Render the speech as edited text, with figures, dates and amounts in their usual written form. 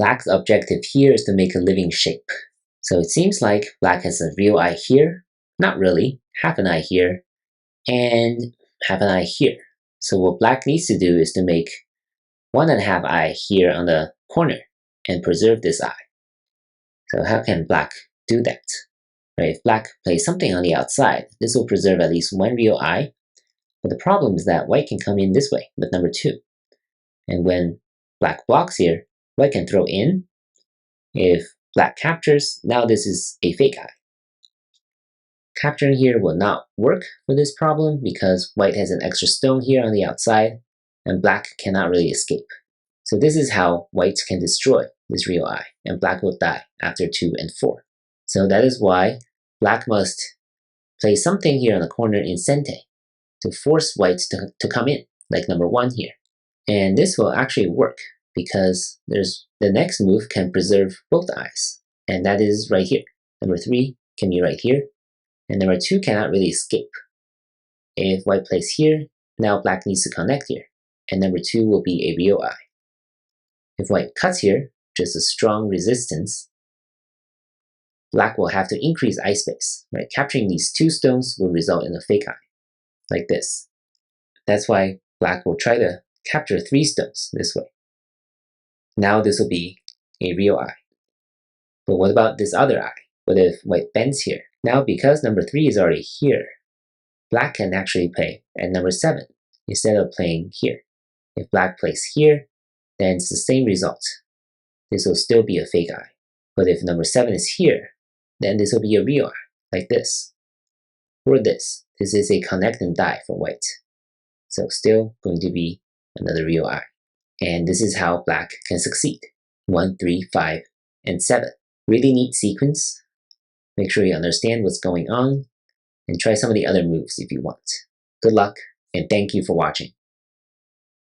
Black's objective here is to make a living shape. So it seems like black has a real eye here, not really, half an eye here, and half an eye here. So what black needs to do is to make 1.5 eye here on the corner and preserve this eye. So how can black do that? Right, if black plays something on the outside, this will preserve at least one real eye. But the problem is that white can come in this way with number 2. And when black blocks here, white can throw in. If black captures, now this is a fake eye. Capturing here will not work for this problem because white has an extra stone here on the outside and black cannot really escape. So this is how white can destroy this real eye and black will die after 2 and 4. So that is why black must play something here on the corner in sente to force white to come in, like number 1 here. And this will actually work because the next move can preserve both eyes, and that is right here. Number 3 can be right here, and number 2 cannot really escape. If white plays here, now black needs to connect here, and number 2 will be a real eye. If white cuts here, just a strong resistance, black will have to increase eye space, right? Capturing these 2 stones will result in a fake eye, like this. That's why black will try to capture 3 stones this way. Now this will be a real eye. But what about this other eye? What if white bends here? Now because number 3 is already here, black can actually play at number 7 instead of playing here. If black plays here, then it's the same result. This will still be a fake eye. But if number 7 is here, then this will be a real eye, like this. Or this. This is a connect and die for white. So still going to be another real eye. And this is how black can succeed. 1, 3, 5, and 7. Really neat sequence. Make sure you understand what's going on and try some of the other moves if you want. Good luck and thank you for watching.